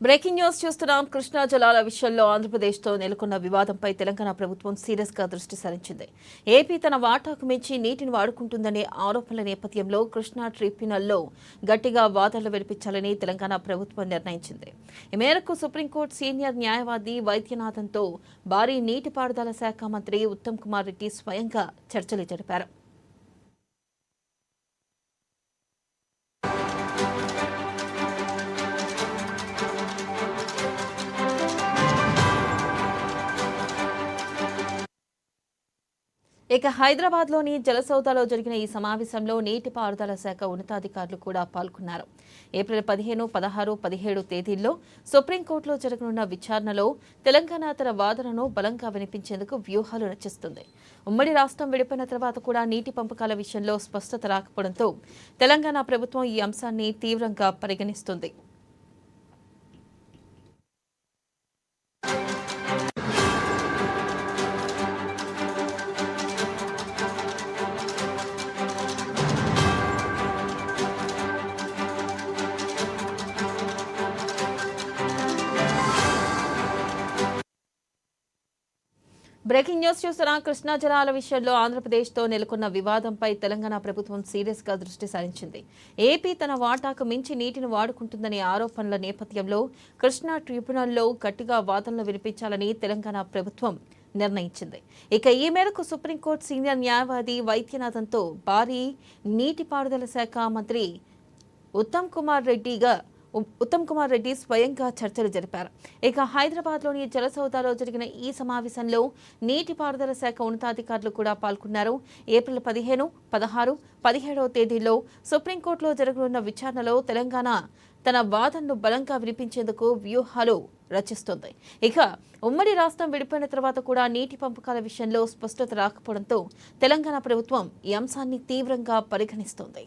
Breaking news చూస్తున్నాం. కృష్ణా జలాల విషయంలో ఆంధ్రప్రదేశ్తో నెలకొన్న వివాదంపై తెలంగాణ ప్రభుత్వం సీరియస్ గా దృష్టి సారించింది. ఏపీ తన వాటాకు మించి నీటిని వాడుకుంటుందనే ఆరోపణల నేపథ్యంలో కృష్ణా ట్రిబ్యునల్లో గట్టిగా వాదనలు వినిపించాలని తెలంగాణ ప్రభుత్వం నిర్ణయించింది. ఈ మేరకు సుప్రీంకోర్టు సీనియర్ న్యాయవాది వైద్యనాథన్తో భారీ నీటిపారుదల శాఖ మంత్రి ఉత్తమ్ కుమార్ రెడ్డి స్వయంగా చర్చలు జరిపారు. ఇక హైదరాబాద్లోని జలసౌదాలో జరిగిన ఈ సమావేశంలో నీటిపారుదల శాఖ ఉన్నతాధికారులు కూడా పాల్గొన్నారు. ఏప్రిల్ 15, 16, 17 తేదీల్లో సుప్రీంకోర్టులో జరగనున్న విచారణలో తెలంగాణ తన వాదనను బలంగా వినిపించేందుకు వ్యూహాలు రచిస్తుంది. ఉమ్మడి రాష్ట్రం విడిపోయిన తర్వాత కూడా నీటి పంపకాల విషయంలో స్పష్టత రాకపోవడంతో తెలంగాణ ప్రభుత్వం ఈ అంశాన్ని తీవ్రంగా పరిగణిస్తుంది. బ్రేకింగ్ న్యూస్ చూస్తున్నా. కృష్ణా జలాల విషయంలో ఆంధ్రప్రదేశ్తో నెలకొన్న వివాదంపై తెలంగాణ ప్రభుత్వం సీరియస్ గా దృష్టి సారించింది. ఏపీ తన వాటాకు మించి నీటిని వాడుకుంటుందనే ఆరోపణల నేపథ్యంలో కృష్ణా ట్రిబ్యునల్లో గట్టిగా వాదనలు వినిపించాలని తెలంగాణ ప్రభుత్వం నిర్ణయించింది. ఇక ఈ మేరకు సుప్రీంకోర్టు సీనియర్ న్యాయవాది వైద్యనాథన్తో భారీ నీటిపారుదల శాఖ మంత్రి ఉత్తమ్ కుమార్ రెడ్డి స్వయంగా చర్చలు జరిపారు. ఇక హైదరాబాద్లోని జలసౌదాలో జరిగిన ఈ సమావేశంలో నీటిపారుదల శాఖ ఉన్నతాధికారులు కూడా పాల్గొన్నారు. ఏప్రిల్ 15, 16, 17 తేదీల్లో సుప్రీంకోర్టులో జరగనున్న విచారణలో తెలంగాణ తన వాదనను బలంగా వినిపించేందుకు వ్యూహాలు రచిస్తోంది. ఇక ఉమ్మడి రాష్ట్రం విడిపోయిన తర్వాత కూడా నీటి పంపకాల విషయంలో స్పష్టత రాకపోవడంతో తెలంగాణ ప్రభుత్వం ఈ అంశాన్ని తీవ్రంగా పరిగణిస్తోంది.